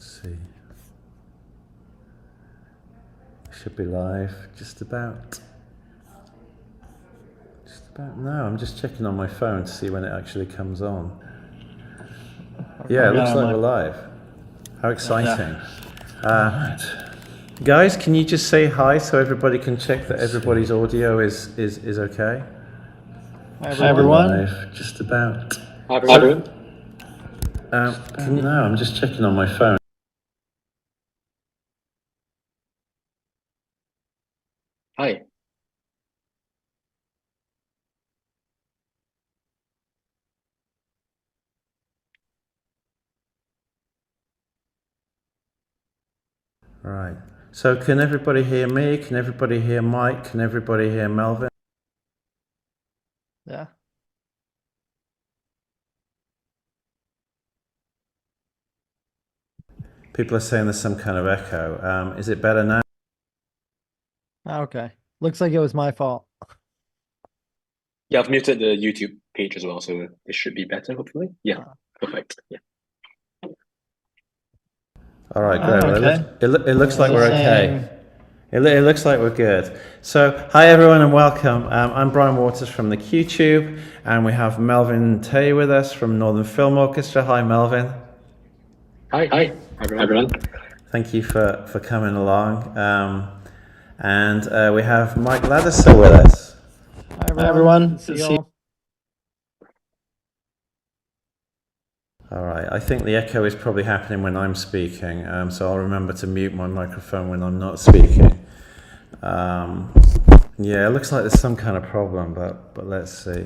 Let's see. Should be live just about. No, I'm just checking on my phone to see when it actually comes on. Yeah, it looks like we're live. How exciting. Guys, can you just say hi so everybody can check that everybody's audio is okay? Hi everyone. Live, just about. Hi everyone. No, I'm just checking on my phone. Hi. Right. So can everybody hear me? Can everybody hear Mike? Can everybody hear Melvin? Yeah. People are saying there's some kind of echo. Is it better now? Okay. Looks like it was my fault. Yeah, I've muted the YouTube page as well, so it should be better, hopefully. Yeah, perfect. Yeah. All right, great. Okay. Well, it looks like we're okay. It looks like we're good. So, hi everyone and welcome. I'm Brian Waters from the QTube, and we have Melvin Tay with us from Northern Film Orchestra. Hi, Melvin. Hi everyone. Thank you for coming along. And we have Mike Ladderser with us. Hi everyone. See you all. All right, I think the echo is probably happening when I'm speaking, so I'll remember to mute my microphone when I'm not speaking. Yeah, it looks like there's some kind of problem, but let's see.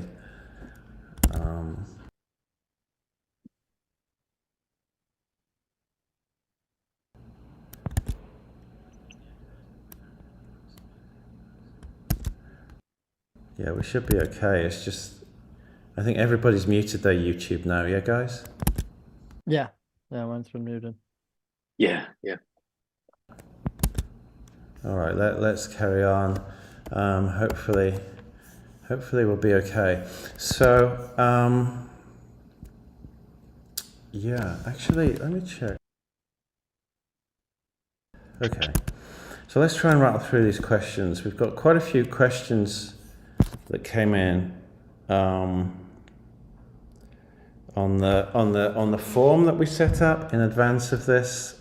Yeah, we should be okay. It's just, I think everybody's muted their YouTube now, yeah, guys? Yeah, mine's been muted. Yeah. All right, let's carry on. Hopefully we'll be okay. So, yeah, actually, let me check. Okay, so let's try and rattle through these questions. We've got quite a few questions that came in on the form that we set up in advance of this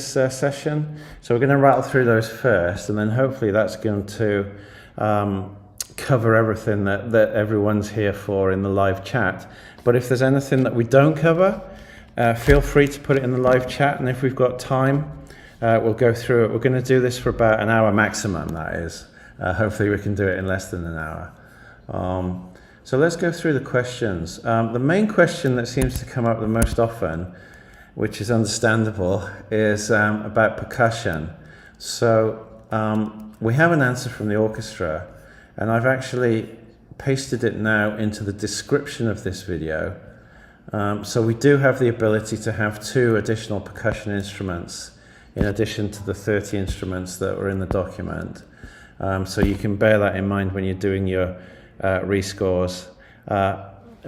session. So we're going to rattle through those first, and then hopefully that's going to cover everything that everyone's here for in the live chat. But if there's anything that we don't cover, feel free to put it in the live chat, and if we've got time, we'll go through it. We're going to do this for about an hour maximum, that is. Hopefully we can do it in less than an hour. So let's go through the questions. The main question that seems to come up the most often, which is understandable, is about percussion. So we have an answer from the orchestra, and I've actually pasted it now into the description of this video. So we do have the ability to have 2 additional percussion instruments in addition to the 30 instruments that were in the document. So you can bear that in mind when you're doing your rescores.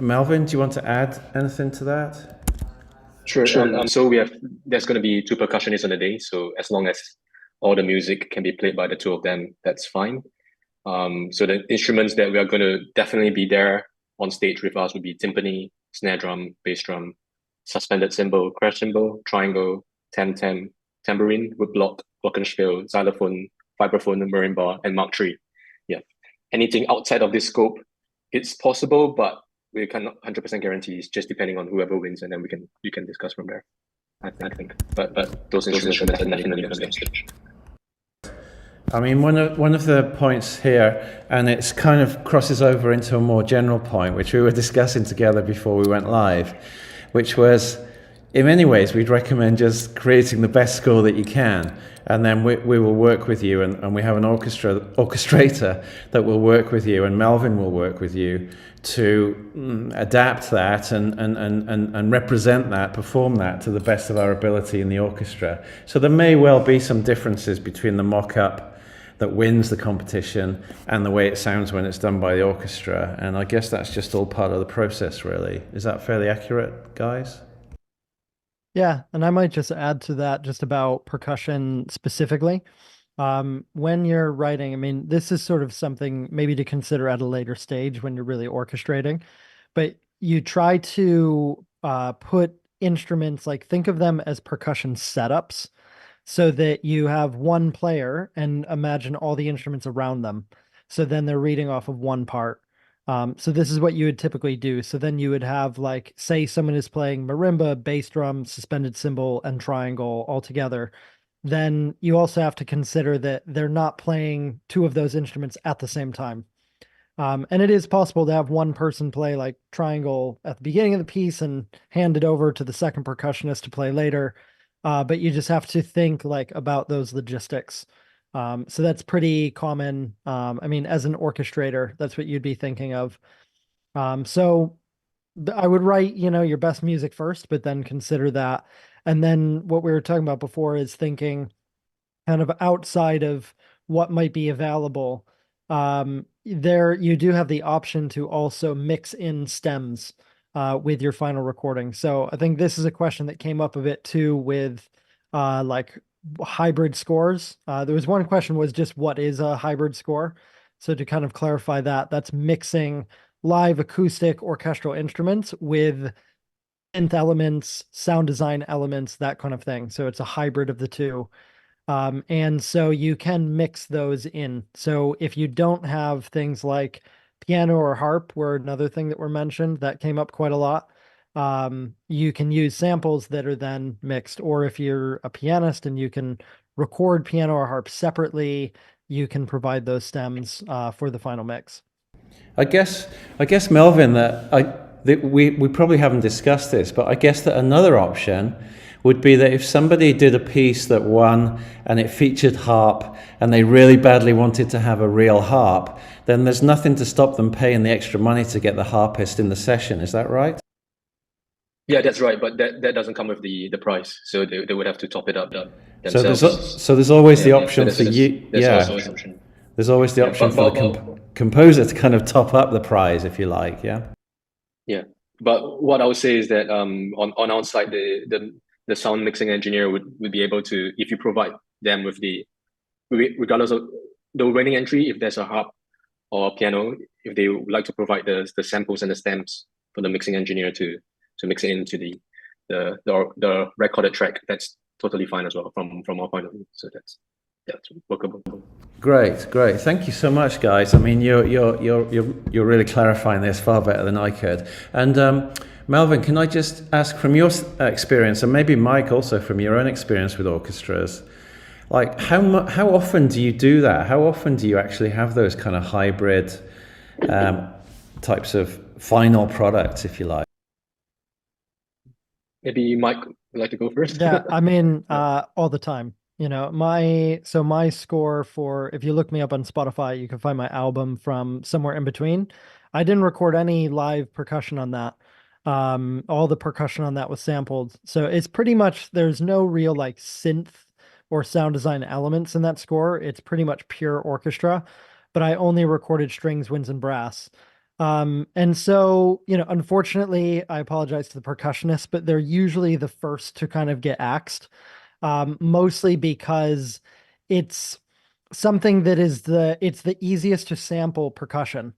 Melvin, do you want to add anything to that? Sure. So there's going to be 2 percussionists on the day, so as long as all the music can be played by the 2 of them, that's fine. So the instruments that we are going to definitely be there on stage with us would be timpani, snare drum, bass drum, suspended cymbal, crash cymbal, triangle, tam-tam, tambourine, woodblock, glockenspiel, xylophone, vibraphone, marimba, and Mark III. Yeah. Anything outside of this scope, it's possible, but we cannot 100% guarantee. It's just depending on whoever wins, and then we can discuss from there. I think. But those instruments are definitely on the stage. I mean, one of the points here, and it's kind of crosses over into a more general point, which we were discussing together before we went live, which was, in many ways, we'd recommend just creating the best score that you can, and then we will work with you, and we have an orchestrator that will work with you, and Melvin will work with you to adapt that and represent that, perform that to the best of our ability in the orchestra. So there may well be some differences between the mock-up that wins the competition and the way it sounds when it's done by the orchestra, and I guess that's just all part of the process, really. Is that fairly accurate, guys? Yeah, and I might just add to that just about percussion specifically. When you're writing, I mean, this is sort of something maybe to consider at a later stage when you're really orchestrating, but you try to put instruments, like think of them as percussion setups so that you have one player and imagine all the instruments around them. So then they're reading off of one part. So this is what you would typically do. So then you would have, like, say someone is playing marimba, bass drum, suspended cymbal, and triangle all together. Then you also have to consider that they're not playing two of those instruments at the same time. And it is possible to have one person play like triangle at the beginning of the piece and hand it over to the second percussionist to play later. But you just have to think like about those logistics. So that's pretty common. I mean, as an orchestrator, that's what you'd be thinking of. So I would write, your best music first, but then consider that. And then what we were talking about before is thinking kind of outside of what might be available. There you do have the option to also mix in stems with your final recording. So I think this is a question that came up a bit too with like hybrid scores. There was one question was just what is a hybrid score? So to kind of clarify that, that's mixing live acoustic orchestral instruments with synth elements, sound design elements, that kind of thing. So it's a hybrid of the two. And so you can mix those in. So if you don't have things like piano or harp, were another thing that were mentioned that came up quite a lot. You can use samples that are then mixed, or if you're a pianist and you can record piano or harp separately, you can provide those stems for the final mix. I guess, Melvin, that we probably haven't discussed this, but I guess that another option would be that if somebody did a piece that won and it featured harp and they really badly wanted to have a real harp, then there's nothing to stop them paying the extra money to get the harpist in the session. Is that right? Yeah, that's right. But that doesn't come with the price, so they would have to top it up So themselves. there's always the Yeah, option for you. that's Yeah, also an option. there's always the Yeah, option for the composer to kind of top up the prize, if you like. Yeah. yeah. But what I would say is that on our side, the sound mixing engineer would be able to, if you provide them with regardless of the winning entry, if there's a harp or a piano, if they would like to provide the samples and the stems for the mixing engineer to mix it into the recorded track, that's totally fine as well from our point of view. So that's workable. Great. Thank you so much, guys. I mean, you're really clarifying this far better than I could. And Melvin, can I just ask from your experience, and maybe Mike also from your own experience with orchestras, like how often do you do that? How often do you actually have those kind of hybrid types of final products, if you like? Maybe Mike would like to go first. Yeah, I mean, all the time. My score for, if you look me up on Spotify, you can find my album from somewhere in between. I didn't record any live percussion on that. All the percussion on that was sampled. So it's pretty much, there's no real like synth or sound design elements in that score. It's pretty much pure orchestra, but I only recorded strings, winds, and brass. And so, unfortunately, I apologize to the percussionists, but they're usually the first to kind of get axed, mostly because it's something that it's the easiest to sample percussion.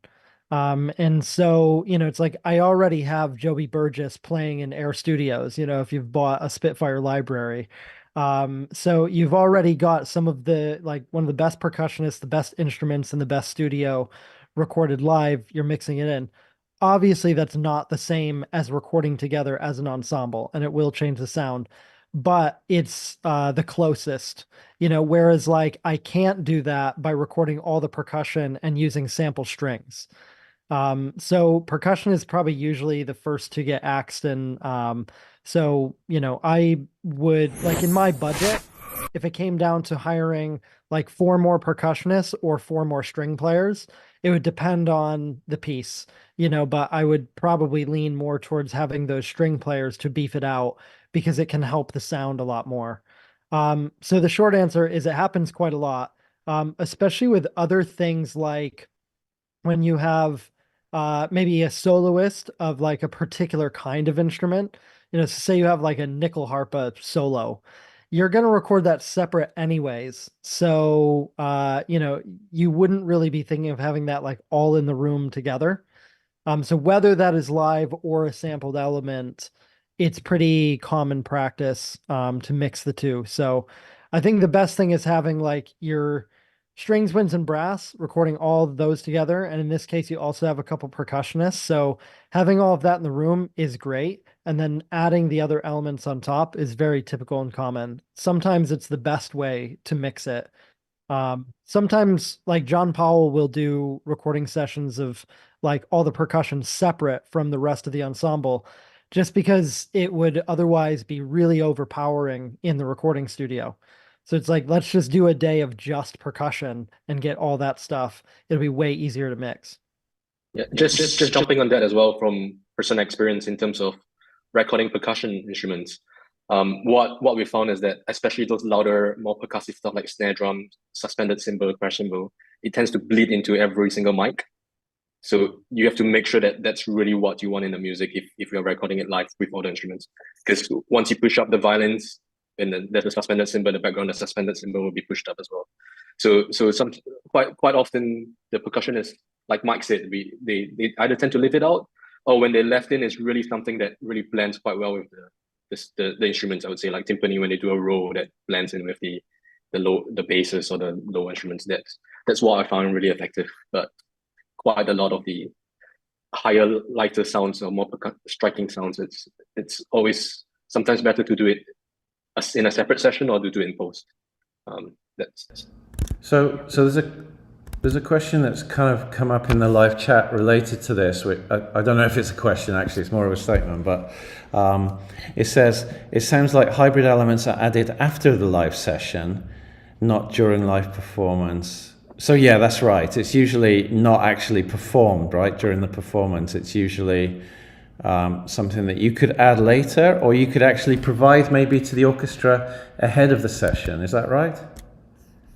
And so, it's like I already have Joey Burgess playing in Air Studios, if you've bought a Spitfire library. So you've already got some of the, like, one of the best percussionists, the best instruments, and the best studio recorded live, you're mixing it in. Obviously, that's not the same as recording together as an ensemble, and it will change the sound, but it's the closest, whereas like I can't do that by recording all the percussion and using sample strings. So percussion is probably usually the first to get axed, and so I would, like, in my budget, if it came down to hiring like four more percussionists or four more string players, it would depend on the piece, but I would probably lean more towards having those string players to beef it out because it can help the sound a lot more. So the short answer is it happens quite a lot, especially with other things like when you have maybe a soloist of like a particular kind of instrument. so say you have like a nickel harpa solo, you're going to record that separate anyways. So, you wouldn't really be thinking of having that like all in the room together. So whether that is live or a sampled element, it's pretty common practice to mix the two. So I think the best thing is having like your strings, winds, and brass, recording all of those together. And in this case, you also have a couple percussionists. So having all of that in the room is great. And then adding the other elements on top is very typical and common. Sometimes it's the best way to mix it. Sometimes like John Powell will do recording sessions of like all the percussion separate from the rest of the ensemble, just because it would otherwise be really overpowering in the recording studio. So it's like, let's just do a day of just percussion and get all that stuff. It'll be way easier to mix. Yeah, just jumping on that as well from personal experience in terms of recording percussion instruments. What we found is that especially those louder, more percussive stuff like snare drum, suspended cymbal, crash cymbal, it tends to bleed into every single mic. So you have to make sure that that's really what you want in the music if you're recording it live with all the instruments. Because once you push up the violins and then there's a suspended cymbal in the background, the suspended cymbal will be pushed up as well. So some quite often the percussionists, like Mike said, they either tend to leave it out, or when they left in, it's really something that really blends quite well with the instruments. I would say like timpani, when they do a roll that blends in with the basses or the low instruments. That's what I found really effective. But quite a lot of the higher, lighter sounds or more striking sounds, it's always sometimes better to do it in a separate session or to do it in post. That's So there's a question that's kind of come up in the live chat related to this. I don't know if it's a question, actually, it's more of a statement, but it says, it sounds like hybrid elements are added after the live session, not during live performance. So yeah, that's right. It's usually not actually performed, right, during the performance. It's usually something that you could add later, or you could actually provide maybe to the orchestra ahead of the session. Is that right?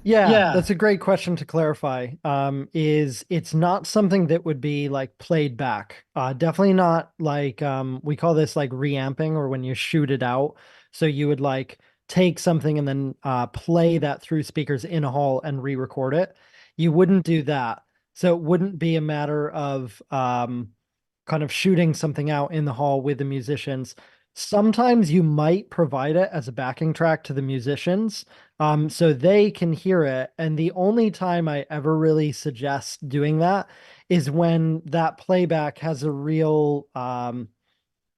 Yeah, that's a great question to clarify. It's not something that would be like played back. Definitely not like we call this like reamping, or when you shoot it out. So you would like take something and then play that through speakers in a hall and re-record it. You wouldn't do that. So it wouldn't be a matter of kind of shooting something out in the hall with the musicians. Sometimes you might provide it as a backing track to the musicians, so they can hear it. And the only time I ever really suggest doing that is when that playback has a real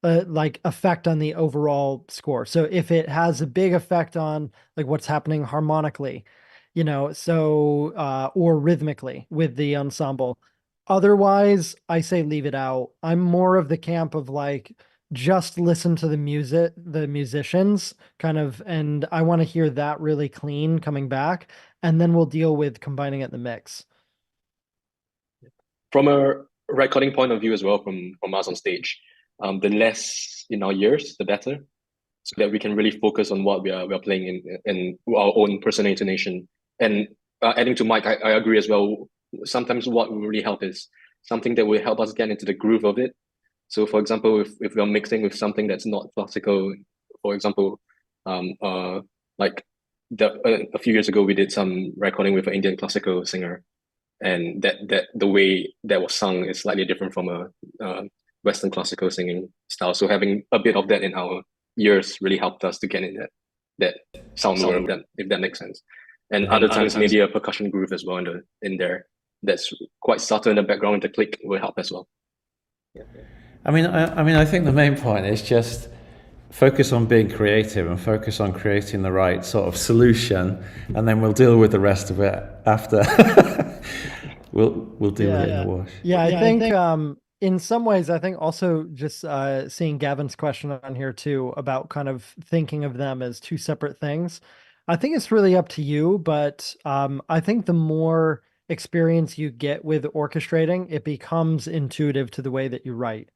like effect on the overall score. So if it has a big effect on like what's happening harmonically, or rhythmically with the ensemble. Otherwise, I say leave it out. I'm more of the camp of like just listen to the musicians kind of, and I want to hear that really clean coming back, and then we'll deal with combining it in the mix. from a recording point of view as well, from us on stage. The less in our ears, the better, so that we can really focus on what we are playing in our own personal intonation. And adding to Mike, I agree as well. Sometimes what will really help is something that will help us get into the groove of it. So for example, if we're mixing with something that's not classical, for example, like a few years ago, we did some recording with an Indian classical singer, and that the way that was sung is slightly different from a Western classical singing style. So having a bit of that in our ears really helped us to get in that sound world, if that makes sense. And other times maybe a percussion groove as well in there that's quite subtle in the background. The click will help as well. Yeah. I mean, I think the main point is just focus on being creative and focus on creating the right sort of solution, and then we'll deal with the rest of it after. we'll deal with it in the wash. Yeah, I think in some ways, I think also just seeing Gavin's question on here too about kind of thinking of them as two separate things. I think it's really up to you, but I think the more experience you get with orchestrating, it becomes intuitive to the way that you write.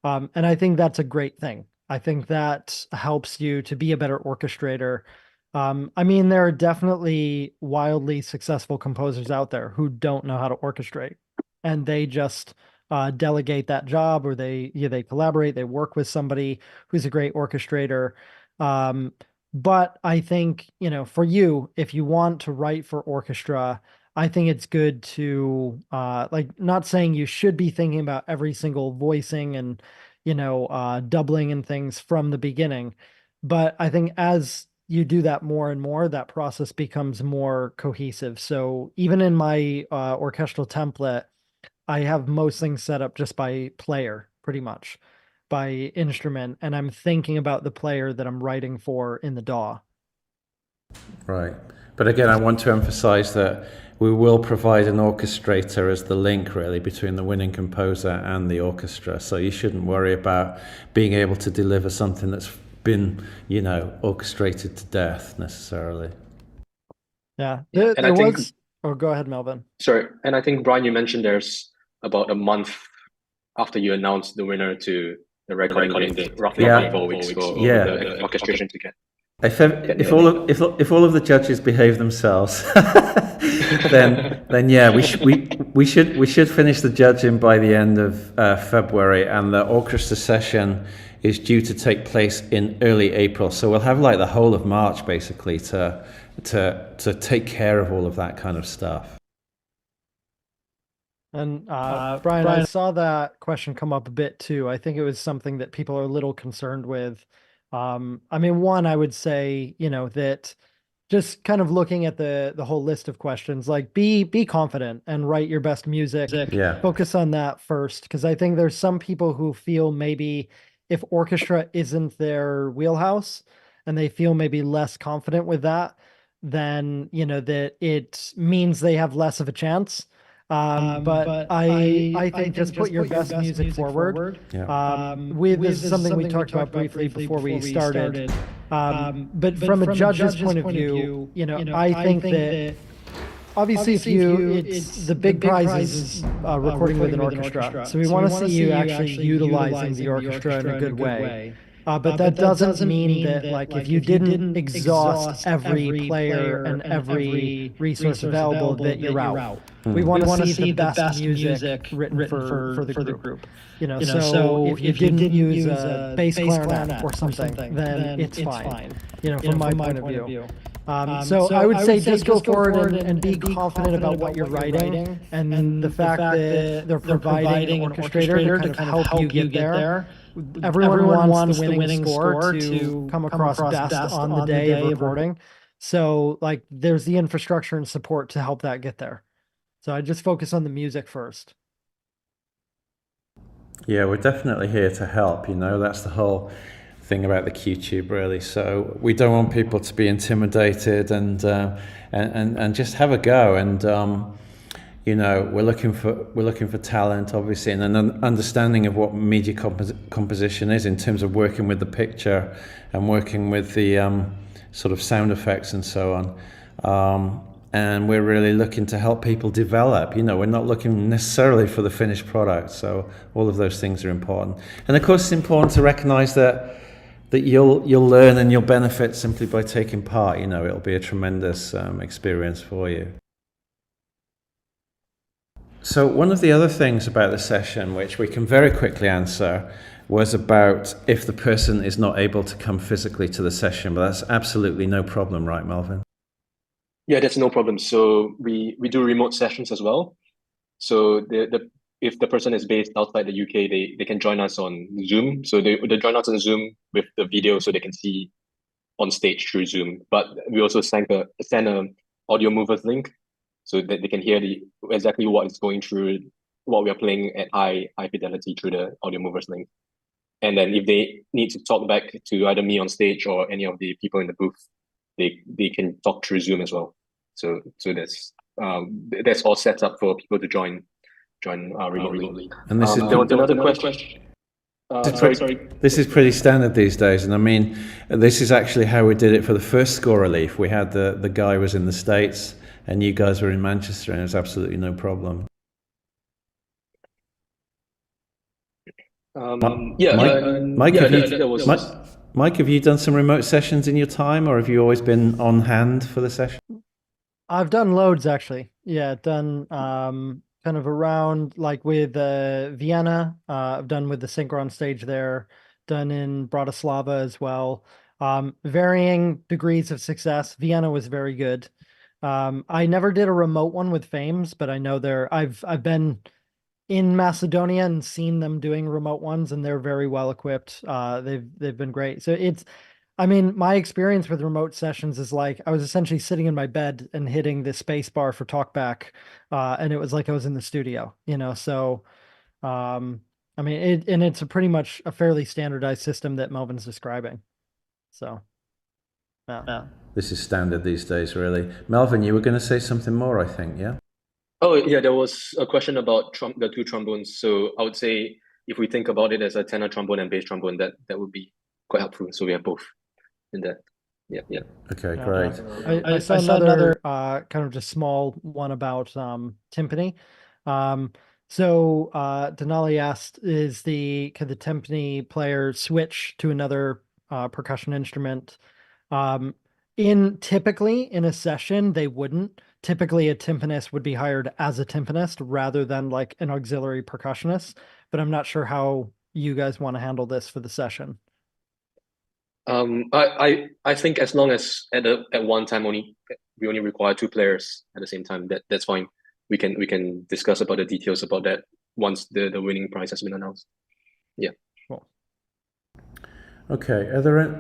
And I think that's a great thing. I think that helps you to be a better orchestrator. I mean, there are definitely wildly successful composers out there who don't know how to orchestrate, and they just delegate that job, or they collaborate, they work with somebody who's a great orchestrator. But I think, for you, if you want to write for orchestra, I think it's good to like, not saying you should be thinking about every single voicing and doubling and things from the beginning, but I think as you do that more and more, that process becomes more cohesive. So even in my orchestral template, I have most things set up just by player, pretty much, by instrument, and I'm thinking about the player that I'm writing for in the DAW. Right. But again, I want to emphasize that we will provide an orchestrator as the link really between the winning composer and the orchestra. So you shouldn't worry about being able to deliver something that's been, orchestrated to death necessarily. Yeah. Yeah, and I think, oh, go ahead, Melvin. sorry, and I think, Brian, you mentioned there's about a month after you announce the winner to the recording date, roughly 4 weeks for the orchestration to get. If all of the judges behave themselves, then yeah, we should finish the judging by the end of February, and the orchestra session is due to take place in early April. So we'll have like the whole of March basically to take care of all of that kind of stuff. And Brian, I saw that question come up a bit too. I think it was something that people are a little concerned with. I mean, one, I would say, that just kind of looking at the whole list of questions, like be confident and write your best music. Yeah. Focus on that first, because I think there's some people who feel maybe if orchestra isn't their wheelhouse and they feel maybe less confident with that, then, that it means they have less of a chance. But I think just put your best music forward. Yeah. This is something we talked about briefly before we started. But from a judge's point of view, I think that obviously it's the big prize is recording with an orchestra. So we want to see you actually utilizing the orchestra in a good way. But that doesn't mean that, like, if you didn't exhaust every player and every resource available, that you're out. We want to see the best music written for the group. So if you didn't use a bass clarinet or something, then it's fine. From my point of view. So I would say just go forward and be confident about what you're writing, and the fact that they're providing an orchestrator to kind of help you get there. Everyone wants the winning score to come across best on the day of recording. So like there's the infrastructure and support to help that get there. So I just focus on the music first. Yeah, we're definitely here to help, that's the whole thing about the Q-tube really. So we don't want people to be intimidated and just have a go, and we're looking for talent obviously, and an understanding of what media composition is in terms of working with the picture and working with the sort of sound effects and so on. And we're really looking to help people develop. We're not looking necessarily for the finished product. So all of those things are important. And of course, it's important to recognize that you'll learn and you'll benefit simply by taking part. It'll be a tremendous experience for you. So one of the other things about the session, which we can very quickly answer, was about if the person is not able to come physically to the session, but that's absolutely no problem, right, Melvin? Yeah, that's no problem. So we do remote sessions as well. So if the person is based outside the UK, they can join us on Zoom. So they join us on Zoom with the video so they can see on stage through Zoom. But we also send a audio movers link so that they can hear exactly what is going through, what we are playing at high fidelity through the audio movers link. And then if they need to talk back to either me on stage or any of the people in the booth, they can talk through Zoom as well. So that's all set up for people to join remotely. And this is there was another question. This is pretty standard these days, and I mean, this is actually how we did it for the first score relief. We had the guy was in the States, and you guys were in Manchester, and it was absolutely no problem. Mike, have you done some remote sessions in your time, or have you always been on hand for the session? I've done loads actually. Yeah, done kind kind of around, like with Vienna. I've done with the Synchron stage there, done in Bratislava as well. Varying degrees of success. Vienna was very good. I never did a remote one with Fames, but I know I've been in Macedonia and seen them doing remote ones, and they're very well equipped. They've been great. So I mean, my experience with remote sessions is like I was essentially sitting in my bed and hitting the space bar for talkback, and it was like I was in the studio, So, I mean, it's a pretty much a fairly standardized system that Melvin's describing. So, yeah. This is standard these days, really. Melvin, you were going to say something more, I think, yeah? Oh, yeah, there was a question about the two trombones. So I would say if we think about it as a tenor trombone and bass trombone, that would be quite helpful. So we have both in that. Yeah, yeah. Okay, great. I saw another kind of just small one about timpani. So Denali asked, could the timpani player switch to another percussion instrument? Typically in a session, they wouldn't. Typically, a timpanist would be hired as a timpanist rather than like an auxiliary percussionist. But I'm not sure how you guys want to handle this for the session. I think as long as at one time we only require two players at the same time, that's fine. We can discuss about the details about that once the winning prize has been announced. Yeah. Cool. Okay,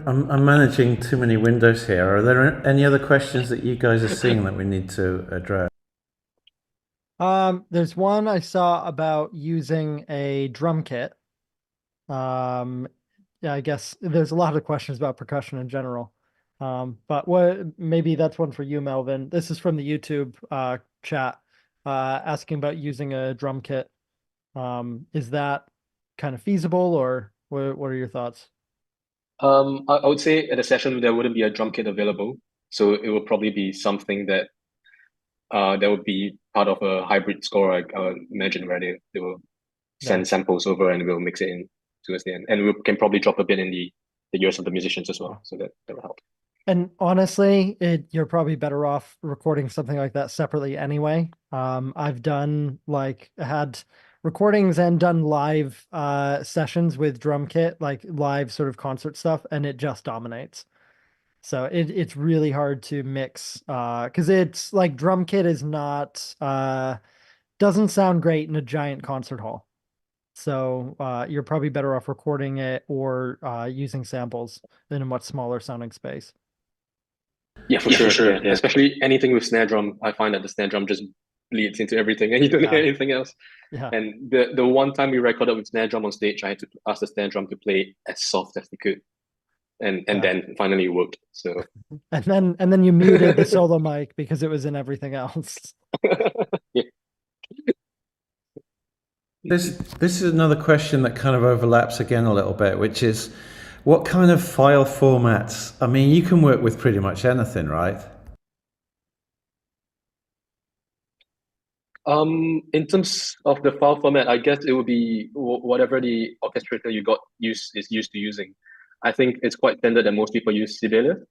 I'm managing too many windows here. Are there any other questions that you guys are seeing that we need to address? There's one I saw about using a drum kit. Yeah, I guess there's a lot of questions about percussion in general. But maybe that's one for you, Melvin. This is from the YouTube chat, asking about using a drum kit. Is that kind of feasible, or what are your thoughts? I would say at a session there wouldn't be a drum kit available, so it would probably be something that would be part of a hybrid score. I would imagine where they will send samples over and we'll mix it in towards the end, and we can probably drop a bit in the ears of the musicians as well, so that will help. And honestly, you're probably better off recording something like that separately anyway. I've had recordings and done live sessions with drum kit, like live sort of concert stuff, and it just dominates. So it's really hard to mix because it's like drum kit is not doesn't sound great in a giant concert hall. So you're probably better off recording it or using samples in a much smaller sounding space. Yeah, for sure. Yeah. Especially anything with snare drum, I find that the snare drum just bleeds into everything and you don't hear anything else. Yeah. And the one time we recorded with snare drum on stage, I had to ask the snare drum to play as soft as they could. And then finally it worked. So and then you muted the solo mic because it was in everything else. Yeah. This is another question that kind of overlaps again a little bit, which is what kind of file formats? I mean, you can work with pretty much anything, right? In terms of the file format, I guess it would be whatever the orchestrator you got is used to using. I think it's quite standard that most people use Sibelius,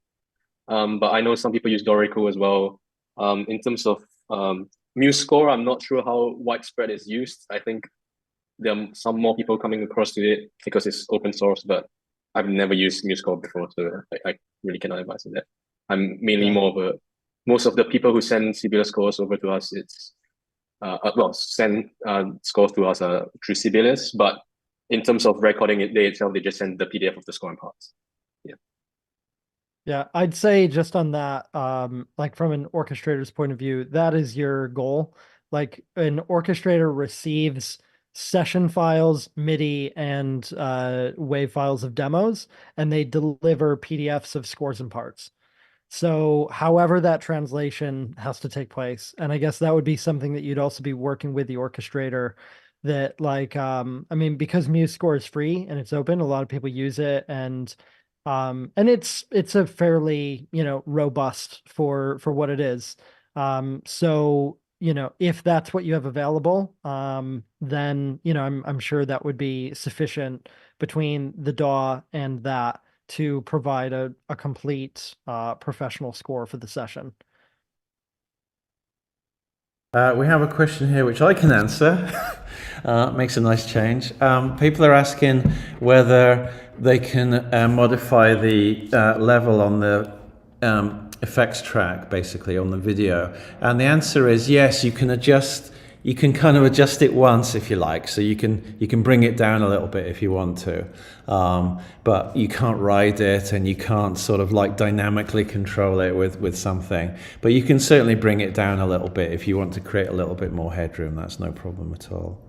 but I know some people use Dorico as well. In terms of MuseScore, I'm not sure how widespread it's used. I think there are some more people coming across to it because it's open source, but I've never used MuseScore before, so I really cannot advise on that. I'm mainly most of the people who send Sibelius scores over to us, it's send scores to us through Sibelius, but in terms of recording it, they just send the PDF of the scoring parts. Yeah. Yeah, I'd say just on that, like from an orchestrator's point of view, that is your goal. Like an orchestrator receives session files, MIDI, and WAV files of demos, and they deliver PDFs of scores and parts. So however that translation has to take place, and I guess that would be something that you'd also be working with the orchestrator that like, I mean, because MuseScore is free and it's open, a lot of people use it, and it's a fairly, robust for what it is. So, if that's what you have available, then, I'm sure that would be sufficient between the DAW and that to provide a complete professional score for the session. We have a question here which I can answer. Makes a nice change. People are asking whether they can modify the level on the effects track, basically on the video, and the answer is yes. You can adjust. You can kind of adjust it once if you like, so you can bring it down a little bit if you want to, but you can't ride it and you can't sort of like dynamically control it with something. But you can certainly bring it down a little bit if you want to create a little bit more headroom. That's no problem at all.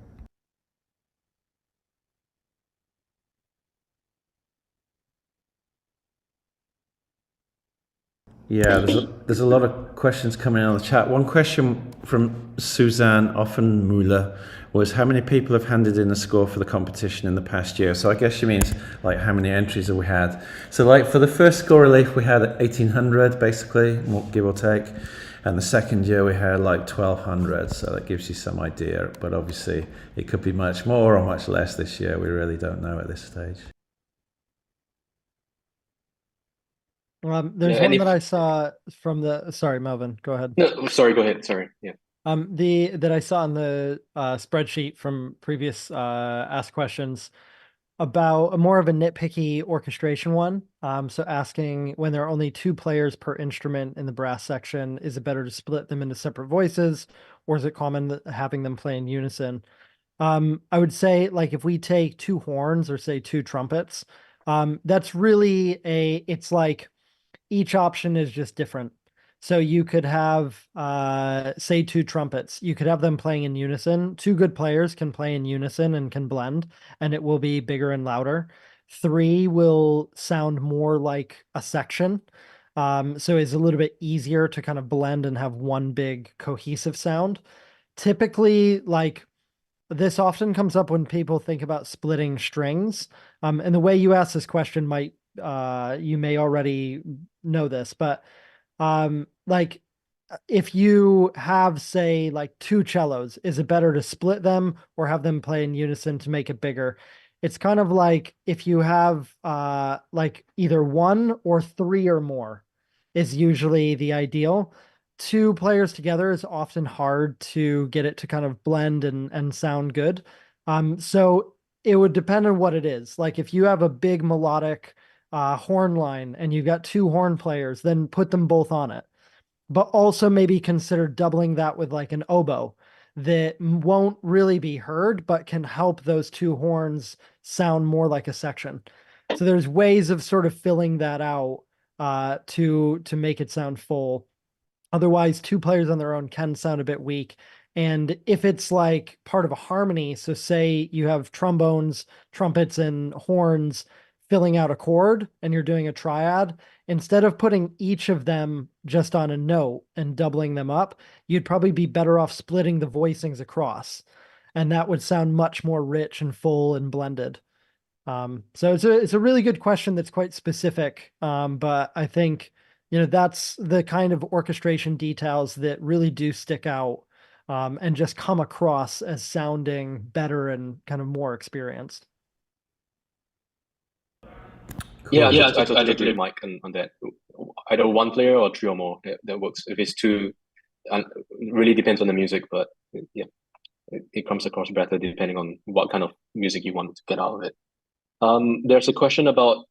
Yeah, there's a lot of questions coming in on the chat. One question from Suzanne Offenmüller was how many people have handed in a score for the competition in the past year? So I guess she means like how many entries have we had? So like for the first score relief we had 1,800 basically, give or take. And the second year we had like 1,200, so that gives you some idea. But obviously it could be much more or much less this year. We really don't know at this stage. There's one that I saw from the, sorry, Melvin, go ahead. No, sorry, go ahead. Sorry. Yeah. That I saw in the spreadsheet from previous asked questions about more of a nitpicky orchestration one. So asking when there are only 2 players per instrument in the brass section, is it better to split them into separate voices, or is it common having them play in unison? I would say like if we take 2 horns or say 2 trumpets, that's really it's like each option is just different. So you could have, say, 2 trumpets. You could have them playing in unison. 2 good players can play in unison and can blend, and it will be bigger and louder. 3 will sound more like a section. So it's a little bit easier to kind of blend and have one big cohesive sound. Typically, like this often comes up when people think about splitting strings. And the way you ask this question might, you may already know this, but like if you have, say, like 2 cellos, is it better to split them or have them play in unison to make it bigger? It's kind of like if you have like either 1 or 3 or more is usually the ideal. 2 players together is often hard to get it to kind of blend and sound good. So it would depend on what it is. Like if you have a big melodic horn line and you've got 2 horn players, then put them both on it. But also maybe consider doubling that with like an oboe that won't really be heard, but can help those 2 horns sound more like a section. So there's ways of sort of filling that out to make it sound full. Otherwise, 2 players on their own can sound a bit weak. And if it's like part of a harmony, so say you have trombones, trumpets, and horns filling out a chord and you're doing a triad, instead of putting each of them just on a note and doubling them up, you'd probably be better off splitting the voicings across. And that would sound much more rich and full and blended. So it's a really good question that's quite specific. But I think, that's the kind of orchestration details that really do stick out, and just come across as sounding better and kind of more experienced. Yeah, I totally agree, Mike, on that. Either 1 player or 3 or more, that works. If it's 2, really depends on the music, but yeah, it comes across better depending on what kind of music you want to get out of it. There's a question about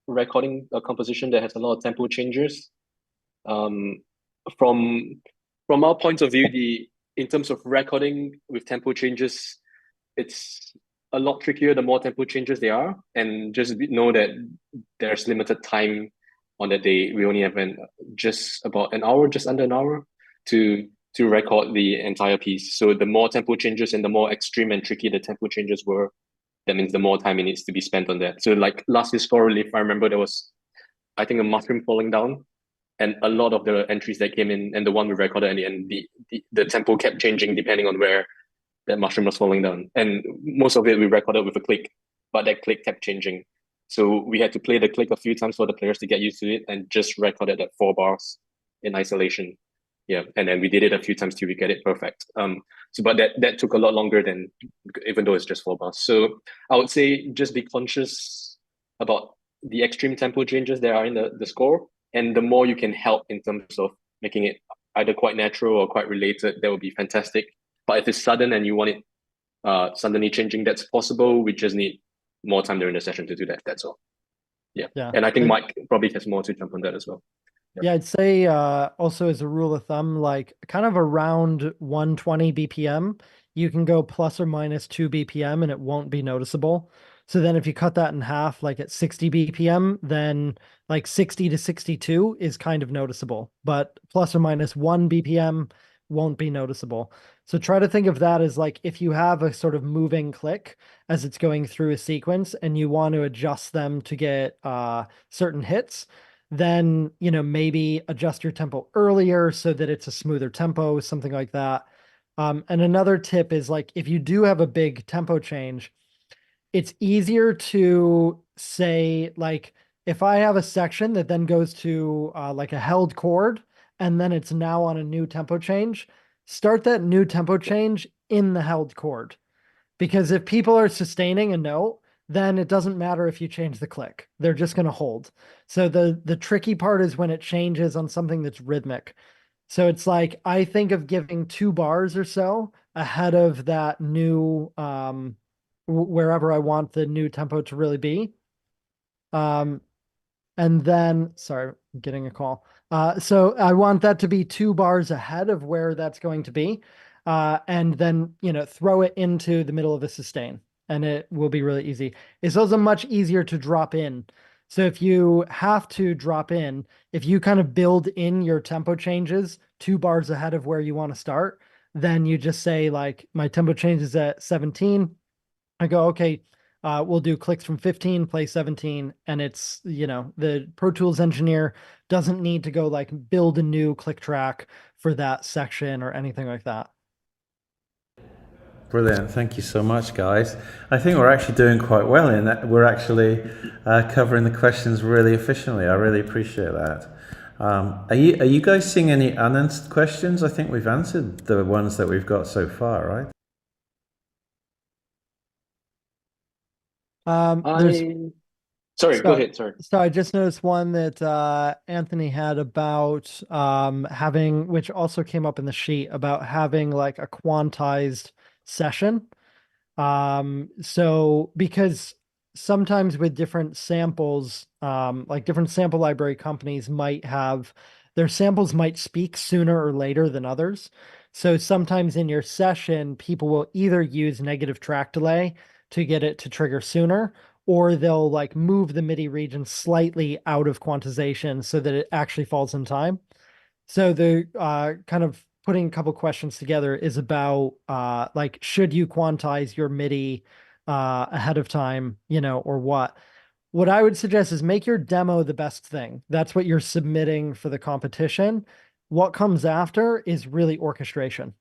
recording a composition that has a lot of tempo changes. From our point of view, in terms of recording with tempo changes, it's a lot trickier the more tempo changes there are, and just know that there's limited time on that day. We only have just about an hour, just under an hour to record the entire piece. So the more tempo changes and the more extreme and tricky the tempo changes were, that means the more time it needs to be spent on that. So like last year's score relief, I remember there was, I think, a mushroom falling down, and a lot of the entries that came in and the one we recorded in the end, the tempo kept changing depending on where that mushroom was falling down. And most of it we recorded with a click, but that click kept changing. So we had to play the click a few times for the players to get used to it and just recorded at 4 bars in isolation. Yeah, and then we did it a few times till we get it perfect. But that took a lot longer than, even though it's just 4 bars. So I would say just be conscious about the extreme tempo changes there are in the score, and the more you can help in terms of making it either quite natural or quite related, that would be fantastic. But if it's sudden and you want it suddenly changing, that's possible. We just need more time during the session to do that. That's all. Yeah. Yeah. And I think Mike probably has more to jump on that as well. Yeah, I'd say also as a rule of thumb, like kind of around 120 BPM, you can go plus or minus 2 BPM and it won't be noticeable. So then if you cut that in half, like at 60 BPM, then like 60 to 62 is kind of noticeable, but plus or minus 1 BPM won't be noticeable. So try to think of that as like if you have a sort of moving click as it's going through a sequence and you want to adjust them to get certain hits, then, you know, maybe adjust your tempo earlier so that it's a smoother tempo, something like that. And another tip is like, if you do have a big tempo change, it's easier to say, like, if I have a section that then goes to like a held chord, and then it's now on a new tempo change, start that new tempo change in the held chord. Because if people are sustaining a note, then it doesn't matter if you change the click. They're just going to hold. So the tricky part is when it changes on something that's rhythmic. So it's like I think of giving 2 bars or so ahead of that new wherever I want the new tempo to really be. And then, sorry, I'm getting a call. So I want that to be 2 bars ahead of where that's going to be. And then, you know, throw it into the middle of a sustain and it will be really easy. It's also much easier to drop in. So if you have to drop in, if you kind of build in your tempo changes 2 bars ahead of where you want to start, then you just say like, my tempo changes at 17. I go, okay, we'll do clicks from 15, play 17. And it's, you know, the Pro Tools engineer doesn't need to go like build a new click track for that section or anything like that. Brilliant. Thank you so much, guys. I think we're actually doing quite well in that. We're actually covering the questions really efficiently. I really appreciate that. Are you guys seeing any unanswered questions? I think we've answered the ones that we've got so far, right? Sorry, go ahead. Sorry. So I just noticed one that Anthony had about having, which also came up in the sheet, about having like a quantized session. So because sometimes with different samples, like different sample library companies might have their samples might speak sooner or later than others. So sometimes in your session, people will either use negative track delay to get it to trigger sooner, or they'll like move the MIDI region slightly out of quantization so that it actually falls in time. So the kind of putting a couple questions together is about like, should you quantize your MIDI ahead of time, you know, or what? What I would suggest is make your demo the best thing. That's what you're submitting for the competition. What comes after is really orchestration.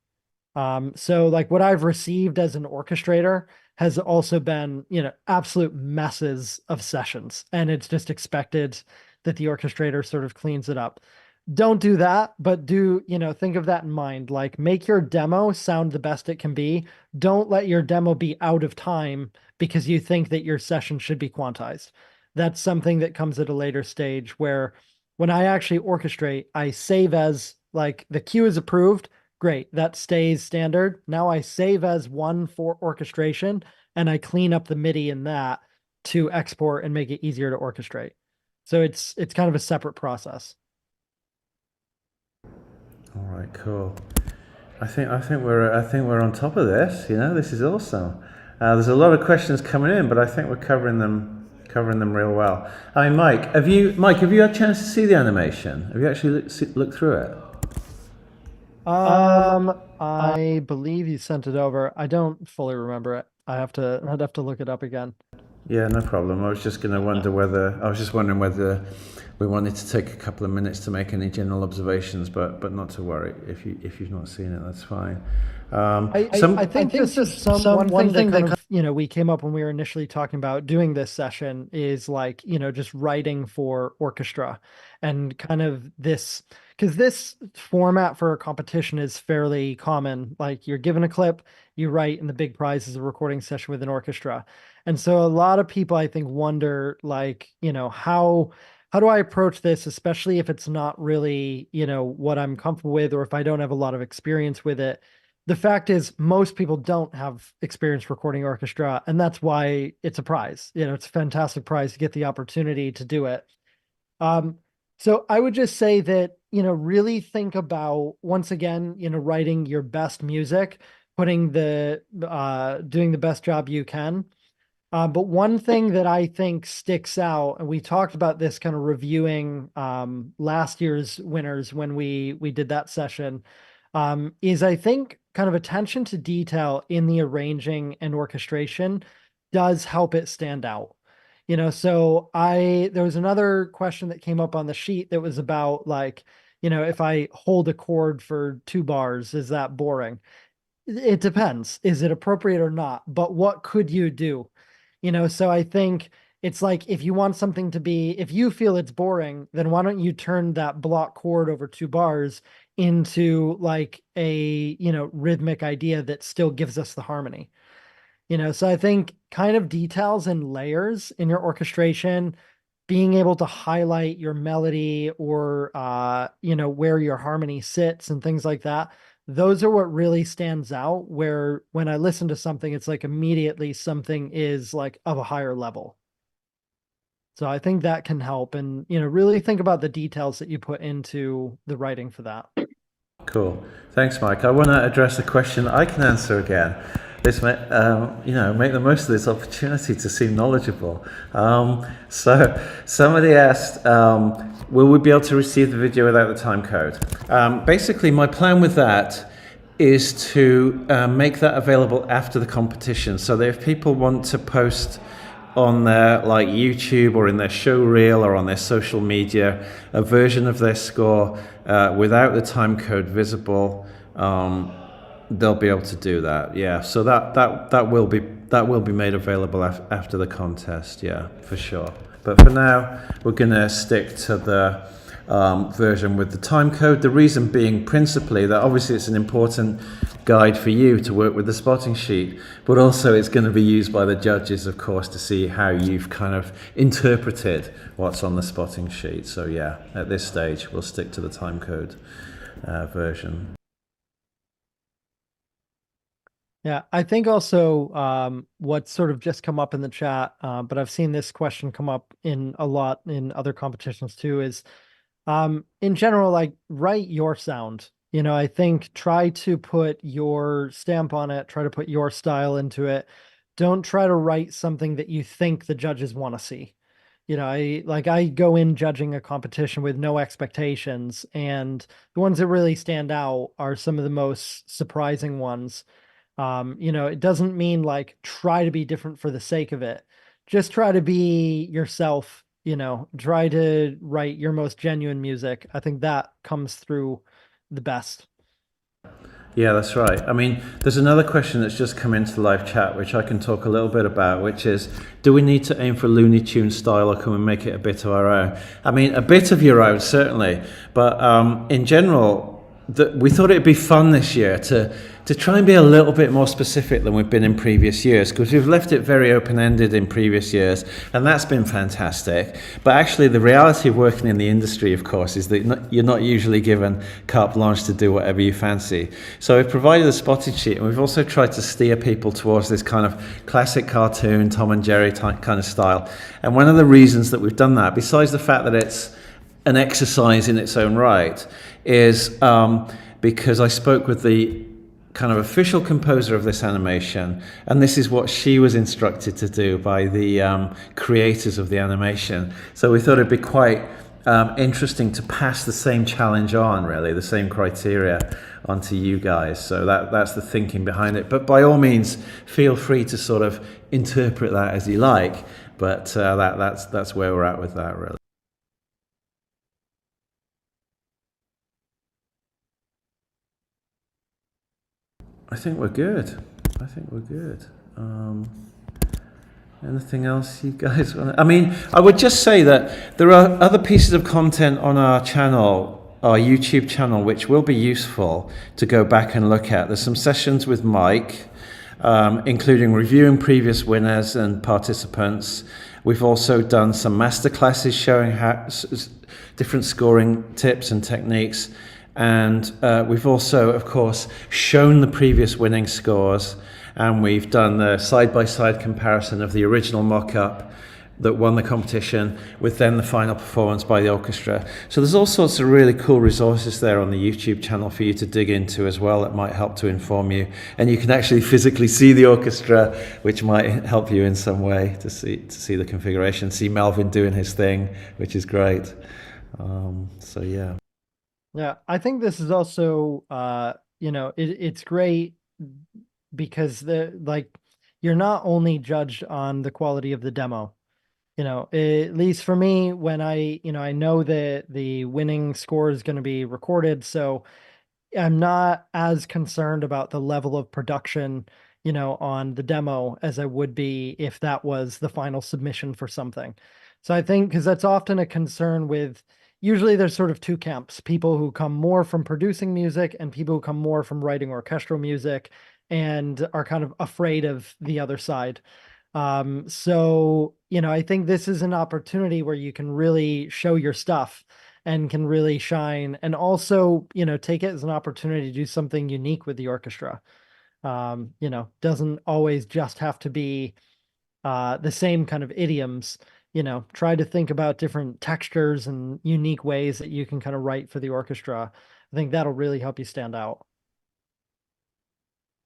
So like what I've received as an orchestrator has also been, you know, absolute messes of sessions, and it's just expected that the orchestrator sort of cleans it up. Don't do that, but do, you know, think of that in mind. Like make your demo sound the best it can be. Don't let your demo be out of time because you think that your session should be quantized. That's something that comes at a later stage where when I actually orchestrate, I save as like the cue is approved. Great, that stays standard. Now I save as one for orchestration and I clean up the MIDI in that to export and make it easier to orchestrate. So it's kind of a separate process. All right, cool. I think we're on top of this. You know, this is awesome. There's a lot of questions coming in, but I think we're covering them real well. I mean, Mike, have you had a chance to see the animation? Have you actually looked through it? I believe you sent it over. I don't fully remember it. I'd have to look it up again. Yeah, no problem. I was just wondering whether we wanted to take a couple of minutes to make any general observations, but not to worry. If you've not seen it, that's fine. I think this is one thing that you know we came up when we were initially talking about doing this session is like, you know, just writing for orchestra and kind of this, because this format for a competition is fairly common. Like you're given a clip, you write, and the big prize is a recording session with an orchestra. And so a lot of people I think wonder like, you know, how do I approach this, especially if it's not really, what I'm comfortable with, or if I don't have a lot of experience with it. The fact is, most people don't have experience recording orchestra, and that's why it's a prize. It's a fantastic prize to get the opportunity to do it. So I would just say that, really think about, once again, writing your best music, doing the best job you can. But one thing that I think sticks out, and we talked about this kind of reviewing last year's winners when we did that session, is I think kind of attention to detail in the arranging and orchestration does help it stand out. So there was another question that came up on the sheet that was about, like, if I hold a chord for 2 bars, is that boring? It depends. Is it appropriate or not? But what could you do? So I think it's like, if you want something to be, if you feel it's boring, then why don't you turn that block chord over 2 bars into like a, rhythmic idea that still gives us the harmony. So I think kind of details and layers in your orchestration, being able to highlight your melody or, where your harmony sits and things like that. Those are what really stands out, where when I listen to something, it's like immediately something is like of a higher level. So I think that can help, and, really think about the details that you put into the writing for that. Cool. Thanks, Mike. I want to address a question I can answer again. Make the most of this opportunity to seem knowledgeable. So somebody asked, will we be able to receive the video without the time code? Basically, my plan with that is to make that available after the competition, so that if people want to post on their like YouTube or in their show reel or on their social media a version of their score without the time code visible, they'll be able to do that. Yeah, so that will be made available after the contest. Yeah, for sure. But for now, we're gonna stick to the version with the time code. The reason being principally that obviously it's an important guide for you to work with the spotting sheet, but also it's going to be used by the judges, of course, to see how you've kind of interpreted what's on the spotting sheet. So yeah, at this stage, we'll stick to the time code version. Yeah, I think also what's sort of just come up in the chat, but I've seen this question come up in a lot in other competitions too, is in general, like, write your sound. I think try to put your stamp on it, try to put your style into it. Don't try to write something that you think the judges want to see. I go in judging a competition with no expectations, and the ones that really stand out are some of the most surprising ones. It doesn't mean like try to be different for the sake of it. Just try to be yourself, try to write your most genuine music. I think that comes through the best. Yeah, that's right. I mean, there's another question that's just come into the live chat, which I can talk a little bit about, which is, do we need to aim for Looney Tunes style, or can we make it a bit of our own? I mean, a bit of your own, certainly. But in general, we thought it'd be fun this year to try and be a little bit more specific than we've been in previous years, because we've left it very open-ended in previous years, and that's been fantastic. But actually, the reality of working in the industry, of course, is that you're not usually given carte blanche to do whatever you fancy. So we've provided a spotted sheet, and we've also tried to steer people towards this kind of classic cartoon, Tom and Jerry type kind of style. And one of the reasons that we've done that, besides the fact that it's an exercise in its own right, is because I spoke with the kind of official composer of this animation, and this is what she was instructed to do by the creators of the animation. So we thought it'd be quite interesting to pass the same challenge on, really, the same criteria onto you guys. So that's the thinking behind it. But by all means, feel free to sort of interpret that as you like. But that's where we're at with that, really. I think we're good. Anything else you guys want to... I mean, I would just say that there are other pieces of content on our channel, our YouTube channel, which will be useful to go back and look at. There's some sessions with Mike, including reviewing previous winners and participants. We've also done some masterclasses showing how different scoring tips and techniques. And we've also, of course, shown the previous winning scores, and we've done the side-by-side comparison of the original mock-up that won the competition with then the final performance by the orchestra. So there's all sorts of really cool resources there on the YouTube channel for you to dig into as well that might help to inform you. And you can actually physically see the orchestra, which might help you in some way to see the configuration, see Melvin doing his thing, which is great. So yeah. Yeah, I think this is also, it's great because you're not only judged on the quality of the demo. At least for me, when I know that the winning score is going to be recorded, so I'm not as concerned about the level of production, on the demo as I would be if that was the final submission for something. So I think, because that's often a concern with, usually there's sort of two camps, people who come more from producing music and people who come more from writing orchestral music and are kind of afraid of the other side. So, I think this is an opportunity where you can really show your stuff and can really shine, and also, take it as an opportunity to do something unique with the orchestra. Doesn't always just have to be the same kind of idioms. Try to think about different textures and unique ways that you can kind of write for the orchestra. I think that'll really help you stand out.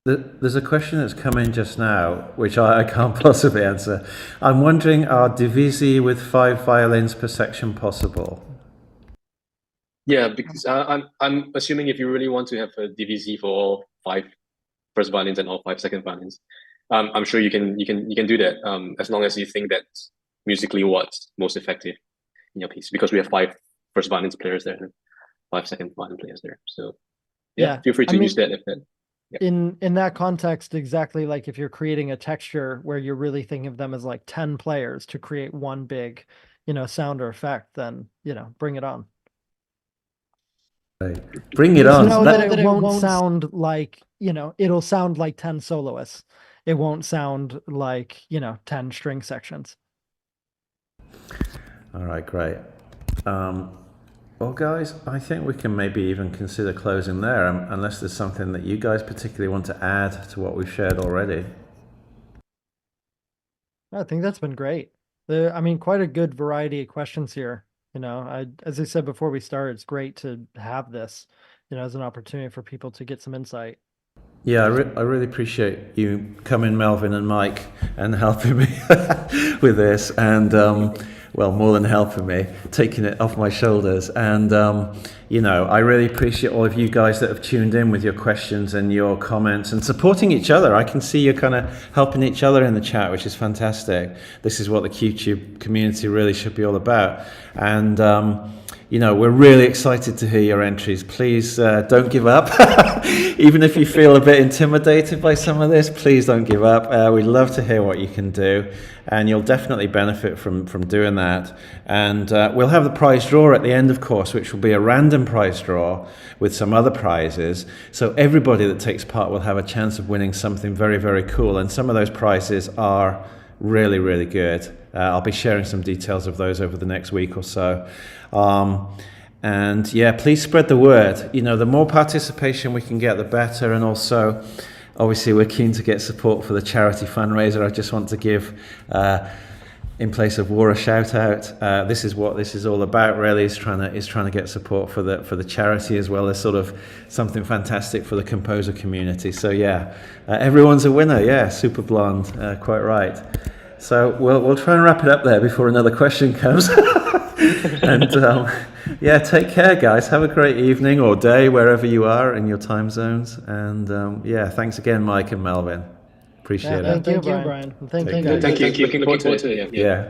There's a question that's come in just now, which I can't possibly answer. I'm wondering, are divisi with 5 violins per section possible? Yeah, because I'm assuming if you really want to have a DVC for all 5 first violins and all 5 second violins, I'm sure you can do that, as long as you think that's musically what's most effective in your piece, because we have 5 first violins players there and 5 second violin players there. So yeah, feel free to use that if that. Yeah. In that context, exactly like if you're creating a texture where you're really thinking of them as like 10 players to create one big, sound or effect, then, bring it on. Bring it on. Know that it won't sound like, it'll sound like 10 soloists. It won't sound like, 10 string sections. All right, great. Well, guys, I think we can maybe even consider closing there, unless there's something that you guys particularly want to add to what we've shared already. I think that's been great. Quite a good variety of questions here. As I said before we started, it's great to have this, as an opportunity for people to get some insight. Yeah, I really appreciate you coming, Melvin and Mike, and helping me with this, and well, more than helping me, taking it off my shoulders. And I really appreciate all of you guys that have tuned in with your questions and your comments and supporting each other. I can see you're kind of helping each other in the chat, which is fantastic. This is what the QTube community really should be all about. And we're really excited to hear your entries. Please don't give up. Even if you feel a bit intimidated by some of this, please don't give up. We'd love to hear what you can do, and you'll definitely benefit from doing that. And we'll have the prize draw at the end, of course, which will be a random prize draw with some other prizes. So everybody that takes part will have a chance of winning something very, very cool. And some of those prizes are really, really good. I'll be sharing some details of those over the next week or so. And yeah, please spread the word. The more participation we can get, the better. And also, obviously, we're keen to get support for the charity fundraiser. I just want to give, in place of war, a shout out. This is what this is all about, really, is trying to get support for the charity, as well as sort of something fantastic for the composer community. So yeah, everyone's a winner. Yeah, Super Blonde, quite right. So we'll try and wrap it up there before another question comes. And yeah, take care, guys. Have a great evening or day wherever you are in your time zones. And yeah, thanks again, Mike and Melvin. Appreciate it. Thank you, Brian. Thank you. Looking forward to it. Yeah.